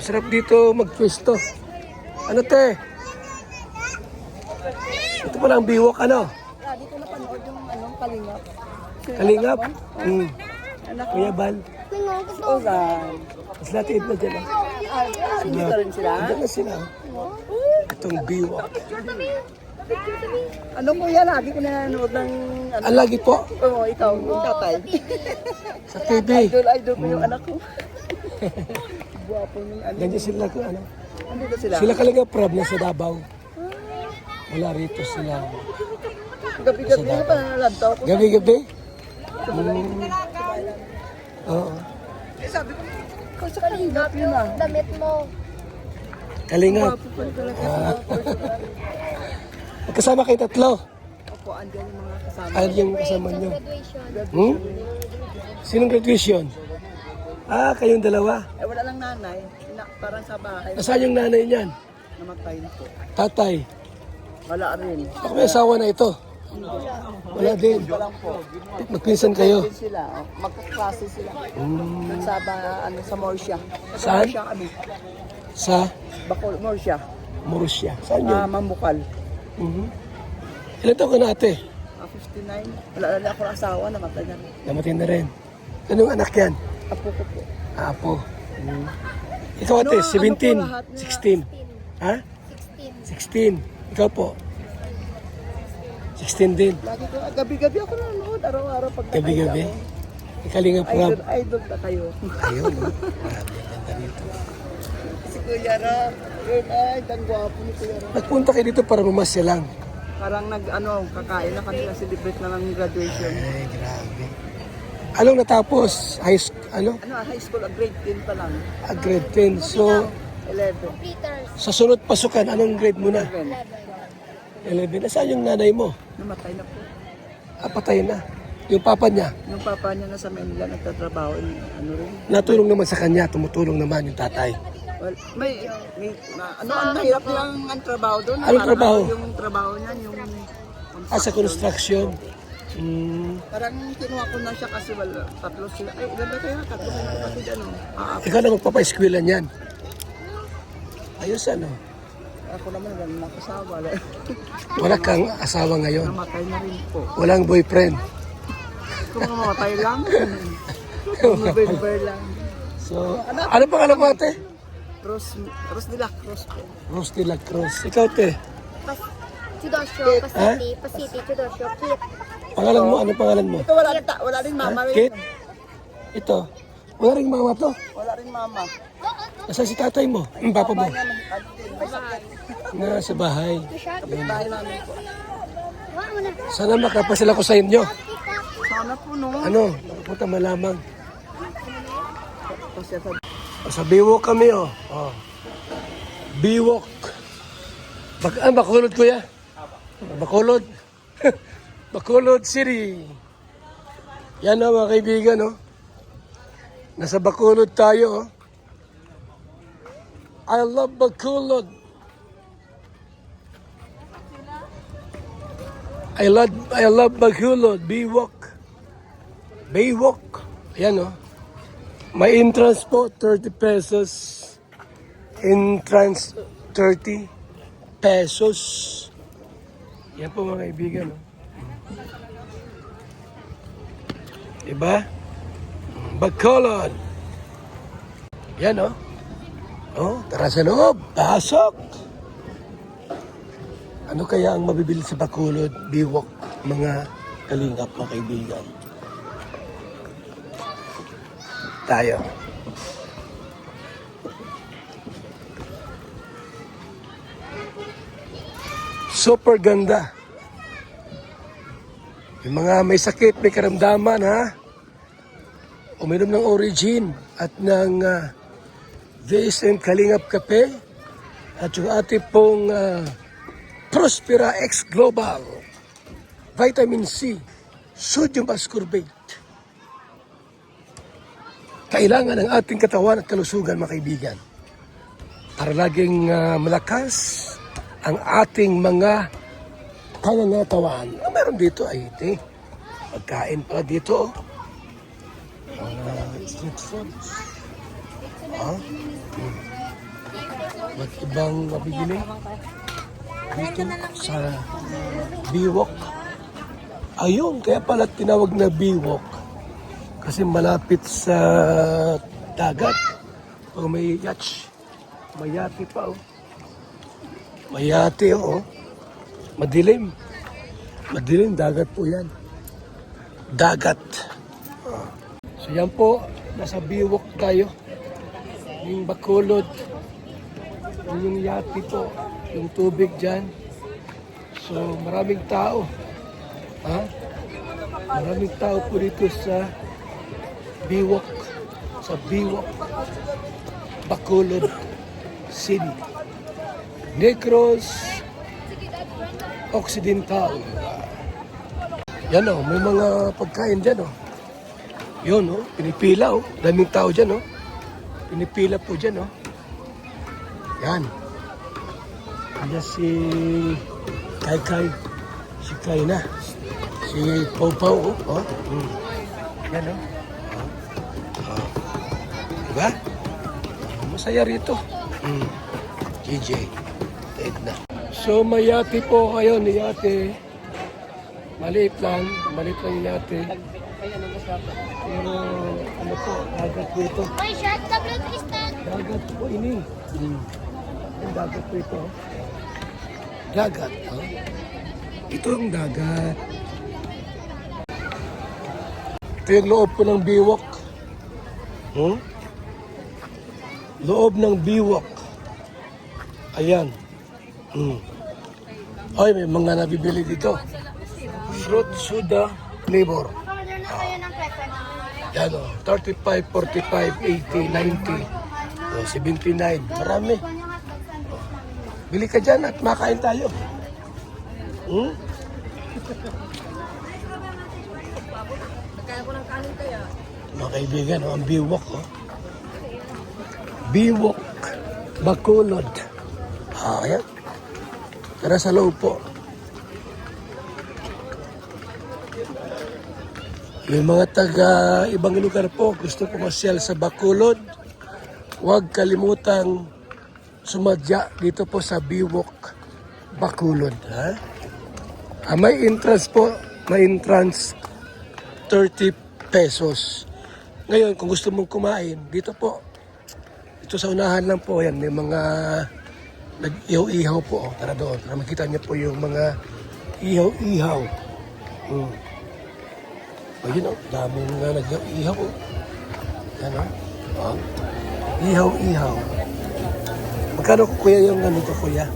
Sarap dito magpwesto. Ano te? Ito pala ang biwok ano? Dito napanood yung Kalingap. Kalingap? Anak ko. Kuya Bal. Si Ozan. Mas natin na dyan. Dito rin sila. Diyan na sila. Itong biwok. Ano po yan? Lagi ko nanonood ng... Ang lagi po Oo, ikaw. Yung tatay. sa TV. Idol ko yung anak ko. Buwapo yung ano. Ganyan sila kung ano. Andito sila. Sila talaga proud na sa Davao. Wala rito sila. Gabi-gabi na pa nalantaw ko. Gabi-gabi? Oo. Sabi ko, kung sa Kalingap yun ah. Damit mo. Kalingap. Buwapo pa talaga. Kasama kayo tatlo. Opo, andyan yung mga kasama. Ano yung kasama nyo? Graduation. Sinong graduation? Kayong dalawa. Wala lang nanay. Parang sa bahay. Nasaan yung nanay niyan? Namatay na po. Tatay. Wala rin. Baka may asawa na ito. Wala din. Walang po. Magpinsan kayo. Din sila. Magkaklase sila. Sa sa Morsha. Saan? Morsha kami. Sa Morsha. Morosya. Saan yun? Mamukal. Ilan taon ka na ate? 59. Wala na ako ng asawa. Namatay na rin. Namatay na rin. Anong anak yan? Apo ko po. Apo. Ikaw ate, Ano 17, po lahat na- 16. Ha? 16. Ikaw po? 16 din. Lagi ko, gabi-gabi ako nanonood. Araw-araw pag Gabi-gabi. Ikalinga Idol, prab. idol na kayo. Ayun. Grabe, ganda rito. Si Kuya Rob. Yun ay, ang gwapo ni Kuya Rob. Nagpunta kayo dito para mamasya lang. Parang kakain na kanila, celebrate na ng graduation. Ay, grabe. Anong natapos? High school, grade 10 pa lang. Grade 10. So, 11. Completers. sa sunod pasukan, anong grade mo na? 11. Nasaan yung nanay mo? Namatay na po. Patay na. Yung papa niya. Yung papa niya nasa Manila nagtatrabaho. Rin. Natulong naman sa kanya. Tumutulong naman yung tatay. Well, ang mahirap nilang ang trabaho doon. Anong Parang trabaho? Yung trabaho niya, yung... Sa construction. Parang kinuha ko na siya kasi tatlo sila. Ay, ilan ba kayo? Tatlo kayo kapatid, Ikaw na magpapa-eskwela niyan. Ayos ano. Ako naman, wala na kasawa. Wala kang asawa ngayon. Namatay na rin po. Walang boyfriend. Kung mamatay lang. Kung November lang. So, ano pangalan mo ate? Rose de la Cruz po. Rose de la Cruz. Ikaw te. Chudosyo, Pasiti, Chudosyo, Kit. Pangalan mo? Ano pangalan mo? Ito wala rin mama rin. Kate? Ito. Wala ring mama to. Wala rin mama. Nasaan si tatay mo? Ang papa mo? Bahay. Nasa bahay. Bahay namin po. Sana makapasil ako sa inyo. Sana po no. Ano? Punta malamang. Kasi Sa Biwok kami oh. Biwok. Bakulod kuya? Bakulod. Bacolod City. Yan o mga kaibigan oh. Nasa Bacolod tayo oh. I love Bacolod. I love Bacolod. Biwok. Biwok. Ayan oh. May entrance po, 30 pesos. Entrance, 30 pesos. Yan po mga kaibigan. Oh. Diba? Bacolod. Yan oh. Oh, tara sa loob. Pasok. Ano kaya ang mabibili sa Bacolod? Biwok, mga kalingap, mga kaibigan. Tayo. Super ganda. Yung mga may sakit, may karamdaman ha. Uminom ng Origin at ng VSM Kalingap Kape at yung ating pong Prospera X Global Vitamin C Sodium Ascorbate. Kailangan ng ating katawan at kalusugan, mga kaibigan, para laging malakas ang ating mga panangatawan. Ang meron dito ay pagkain pala dito. Street foods. Ba't ibang mabibili? Dito sa Biwok. Ayun, kaya pala tinawag na Biwok. Kasi malapit sa dagat. O may yacht. May yate pa oh. May yate oh. Madilim. Madilim, dagat po yan. Dagat. So yan po, nasa Biwok tayo. Yung Bacolod. Yung yate po. Yung tubig dyan. So maraming tao. Ha? Maraming tao po dito sa Biwok. Sa Biwok. Bacolod City. Negros Occidental. Yan oh, may mga pagkain dyan oh. Yun oh, pinipila oh. Daming tao dyan oh. Pinipila po dyan oh. Yan. Yan si Kai. Si Kai na. Si Pau oh. Yan oh. Diba? Masaya rito. GJ. Edna. So may yate po kayo ni yate. Maliit lang yung yate. Pero ano po, dagat po ito. May shirt na blue Tristan. Dagat po ini. Yung dagat po ito. Dagat. Oh. Ito ang dagat. Ito yung loob po ng Biwok. Loob ng Biwok. Ayan. Ay, may mga nabibili dito. Fruit soda flavor. Order na kayo ng preference. Yan o. 35, 45, 80, 90, 79. Marami. Bili ka dyan at makain tayo. Mga kaibigan, ang Biwok. Biwok. Bacolod. Ayan. Tara sa loob po. Yung mga taga ibang lugar po, gusto pumasyal sa Bacolod, huwag kalimutang sumadya dito po sa Biwok, Bacolod. Ha? May entrance po, may entrance 30 pesos. Ngayon, kung gusto mong kumain, dito po, ito sa unahan lang po yan, may mga nag-ihaw-ihaw po. Tara doon, para makita niyo po yung mga ihaw-ihaw. Ayun o, dami nga nag-ihaw o. Yan o. Ihaw-ihaw. Magkano kuya yung ganito kuya?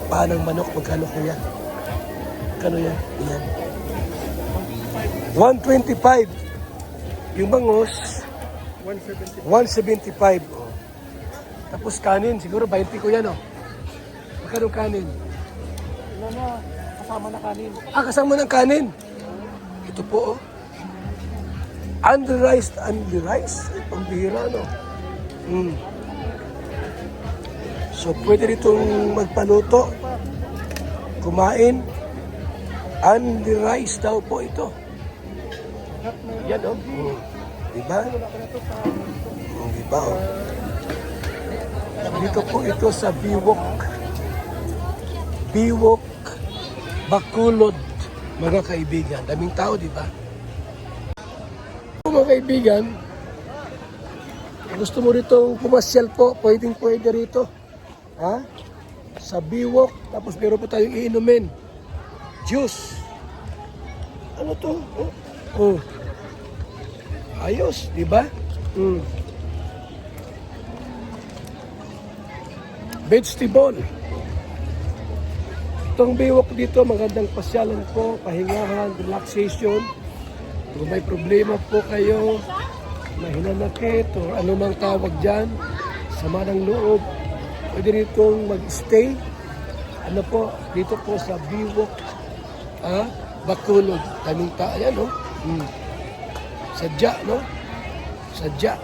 Paanong manok, magkano kuya? Magkano yan? Yan. 125. Yung bangus, 175. Oh. Tapos kanin, siguro 20 ko yan, oh. Magkano kanin? Kasama na kanin. Kasama ng kanin. Ito po, oh. Unrice. Ay, pambihira, no? So, pwede ditong magpaluto. Kumain. Unrice daw po ito. Yan, oh. Diba? Diba, oh. Dito po ito sa Biwok. Biwok, Bacolod, mga kaibigan. Daming tao, di ba? Mga kaibigan, gusto mo rito pumasyal po, pwede rito. Ha? Sa Biwok, tapos meron po tayong iinumin. Juice. Ano to? Oh. Ayos, di ba? Vegetable. Itong Biwok dito, magandang pasyalan po, pahingahan, relaxation. Kung may problema po kayo, mahinanakit o anumang tawag dyan, sama ng loob, pwede ritong mag-stay. Ano po, dito po sa Biwok, Bacolod. Daming ayan, no? Sadya, no? Sadya.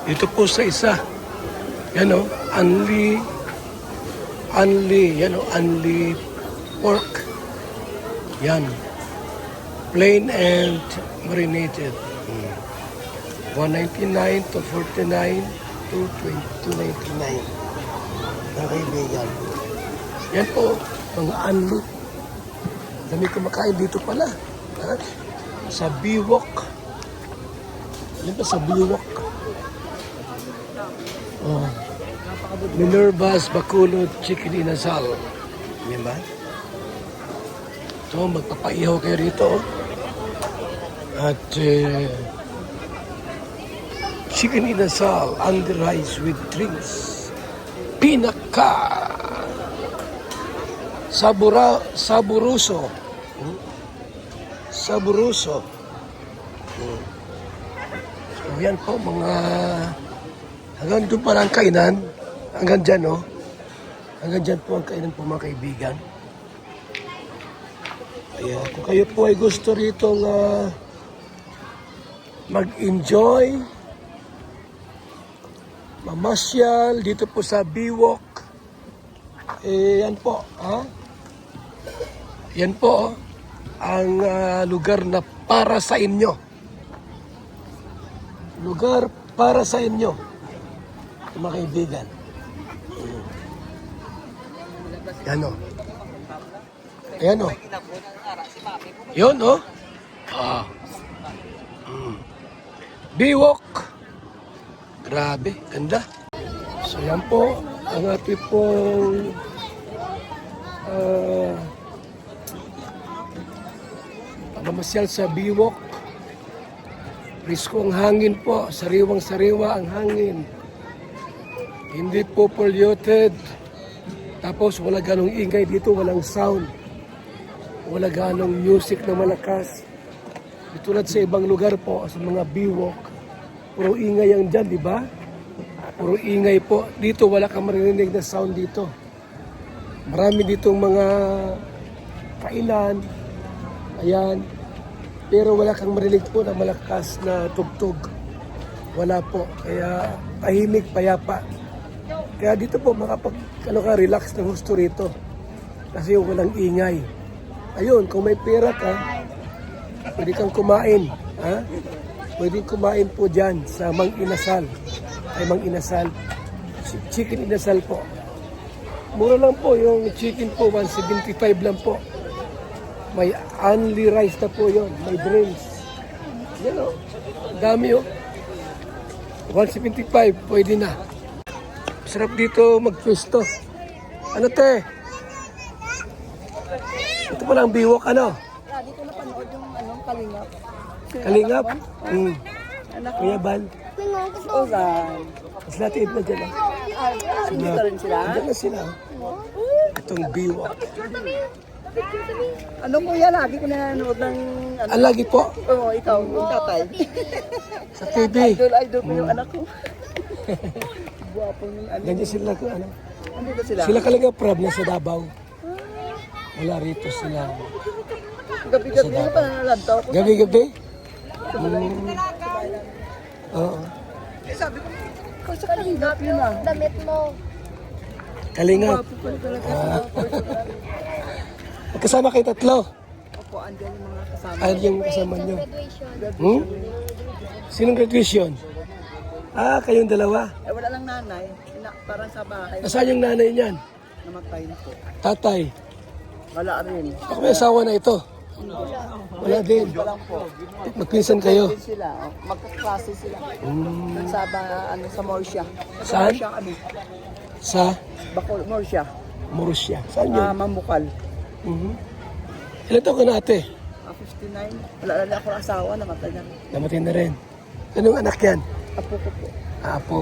Ito po sa isa. Yan o, only pork. Yan. Plain and marinated. 199 to 49 to 2299. Mga kaibigan. Yan po, mga unloot. Dami kumakain dito pala. Ha? Sa Biwok. Yan pa sa Biwok. Oh. Minerva's Bacolod Chicken Inasal. Diba? So, magpapaihaw kayo rito. At chicken inasal under rice with drinks. Pinaka saburuso. Saburuso. So, yan po mga hanggang doon pa lang kainan. Hanggang dyan, no? Hanggang dyan po ang kainan po mga kaibigan. Kaya kung kayo po ay gusto rito mag-enjoy, mamasyal dito po sa Biwok, yan po, ha? Yan po ang lugar na para sa inyo. Lugar para sa inyo, mga kaibigan. Yan o. Ayan o. Yun o. Biwok. Grabe, ganda. So yan po, ang ating pong pamamasyal sa Biwok. Risko ang hangin po, sariwang-sariwa ang hangin. Hindi po polluted. Tapos wala ganong ingay dito, walang sound. Wala ganong music na malakas. Tulad sa ibang lugar po, sa mga Biwok, puro ingay ang dyan, di ba? Puro ingay po. Dito wala kang maririnig na sound dito. Marami ditong mga kainan. Ayan. Pero wala kang marinig po na malakas na tugtog. Wala po. Kaya tahimik, payapa. Kaya dito po relax na gusto rito. Kasi walang ingay. Ayun, kung may pera ka, pwede kang kumain. Ha? Pwede kumain po dyan sa Mang Inasal. Ay Mang Inasal. Chicken Inasal po. Mura lang po yung chicken po, 175 lang po. May only rice na po yun. May drinks. Yan o. Dami o. 175, pwede na. Sarap dito magpwesto. Ano te? Ito pala ang Biwok, ano? Dito napanood yung Kalingap. Kalingap? Anak ko. Kuya Bal. Ozan. Mas natin na dyan. Dito rin sila. Dyan na sila. Itong Biwok. Ano mo yan? Lagi ko nanonood ng... Ang lagi po. Oo, ikaw, yung tatay. Sa TV. Idol ko yung anak ko. Guwapo yung ano. Ganyan sila. Ano? Andito sila. Sila Kalingap Prab na sa Davao. Wala rito sila. Gabi-gabi na pa nalantaw ko. Gabi-gabi? Oo. Sabi ko, kasi Kalingap yun ah. Damit mo. Kalingap. Guwapo pa rin talaga sa personal. Kasama kayo tatlo. Opo, andyan yung mga kasama. Ayun yung kasama nyo. Graduation. Sinong graduation? Kayong dalawa. Eh, wala lang nanay. Parang sa bahay. Nasaan yung nanay niyan? Namatay na po. Tatay. Wala rin. Baka may asawa na ito. Wala din. Wala po. Magpinsan kayo. Din sila. Magkaklase sila. Doon sa, sa Morsha. Saan? Morsha kami. Sa Bacol, Morsha. Morussia. Saan yun? Mamukal. Ilan taon ka na ate? 59. Wala na ako asawa. Namatay na. Namatay na rin. Anong anak yan? Apo ko po. Apo.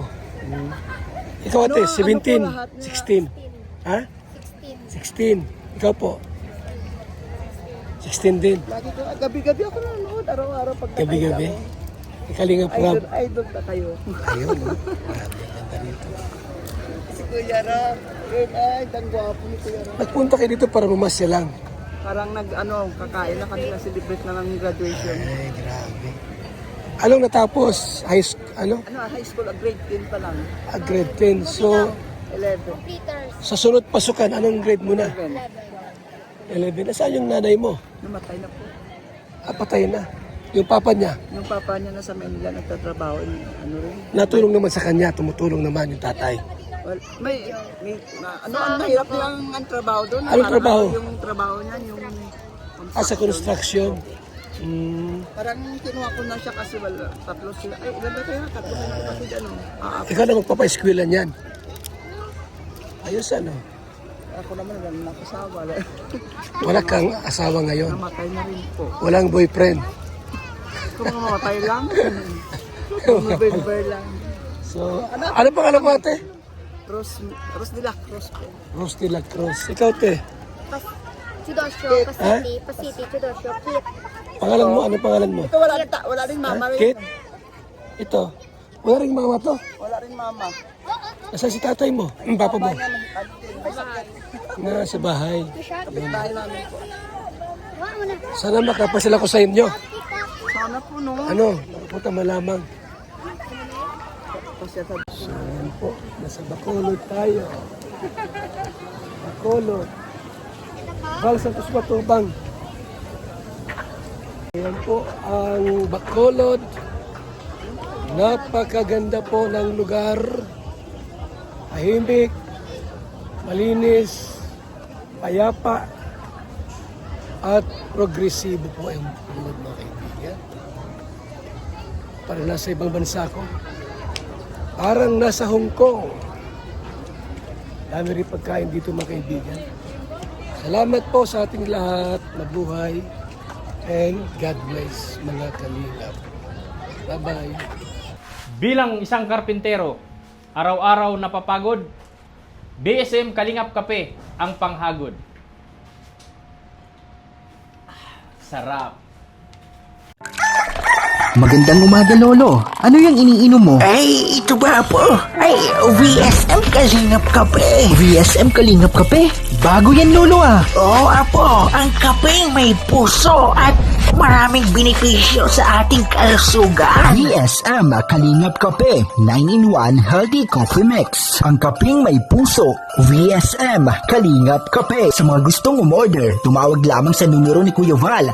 Ikaw ate, Ano 17, po lahat na- 16. Ha? 16. Ikaw po? 16 din. Lagi ko, gabi-gabi ako nanonood. Araw-araw pag Gabi-gabi. Kalingap Prab. Idol na kayo. Ayun, no? Grabe, ganda dito. Si Kuya Ram. Ay, ang gwapo ni Kuya Ram. Nagpunta kayo dito para mamasya lang. Parang kakain na kami na celebrate na ng graduation. Ay, grabe. Anong natapos? High school, High school, grade 10 pa lang. Grade 10. So, 11. Completers. sa sunod pasukan, anong grade mo na? 11. 11. Nasaan yung nanay mo? Namatay na po. Patay na. Yung papa niya, Yung papa niya nasa Manila nagtatrabaho, ano rin. natulong naman sa kanya, tumutulong naman yung tatay. Well, ang mahirap nilang ang trabaho doon. Anong Parang trabaho? Yung trabaho niya, yung Sa construction. Parang kinuha ko na siya kasi wala, tatlo sila. Ay, ilan ba kayo? Tatlo kayo ng kapatid, ano? Ikaw na magpapa-eskwela niyan. Ayos ano. Ako naman, wala na kasawa. Wala kang asawa ngayon. Namatay na rin po. Walang boyfriend. Kung mamatay lang, November lang. So, ano pangalan mo ate? Rose de la Cruz po. Rose de la Cruz. Ikaw te. Chudosyo, Pasiti, Chudosyo, Kit. Pangalan mo? Ano pangalan mo? Ito wala rin mama rin. Kate? Ito. Wala ring mama to. Wala rin mama. Nasaan si tatay mo? Ang papa mo? Yan, may sakit. Nasa bahay. Kapit-bahay namin po. Wow, na. Sana makapasil ako sa inyo. Sana po, no? Ano? Pupunta malamang. Kasi sa So, yan po. Nasa Bacolod tayo. Bacolod. Bang Santos Matubang. Ayan po ang Bacolod. Napakaganda po ng lugar. Tahimik, malinis, payapa, at progresibo po ang Bacolod, mga kaibigan. Para nasa ibang bansa ko. Parang nasa Hong Kong. Dami rin pagkain dito, mga kaibigan. Salamat po sa ating lahat. Mabuhay. And God bless, mga kalingap. Bye-bye. Bilang isang karpintero, araw-araw napapagod, BSM Kalingap Kape ang panghagod. Sarap. Magandang umaga, Lolo. Ano yung iniinom mo? Ay, ito ba po? Ay, VSM Kalingap Kape. VSM Kalingap Kape? Bago yan, Lolo ah. Oo, apo. Ang kapeng may puso at maraming benepisyo sa ating kalusugan. VSM Kalingap Kape 9-in-1 Healthy Coffee Mix. Ang kapeng may puso. VSM Kalingap Kape. Sa mga gustong umorder, tumawag lamang sa numero ni Kuya Val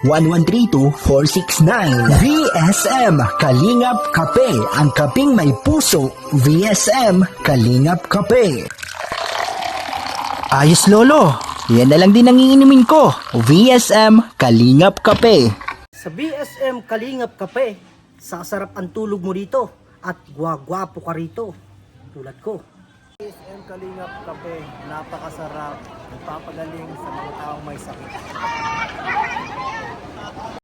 0929-1132-469. VSM Kalingap Kape. Ang kapeng may puso. VSM Kalingap Kape. Ayos, Lolo. Yan na lang din ang iinumin ko. VSM Kalingap Kape. Sa BSM Kalingap Kape, sasarap ang tulog mo dito at gwagwapo ka rito. Tulad ko. BSM Kalingap Kape, napakasarap. Nagpapagaling sa mga taong may sakit.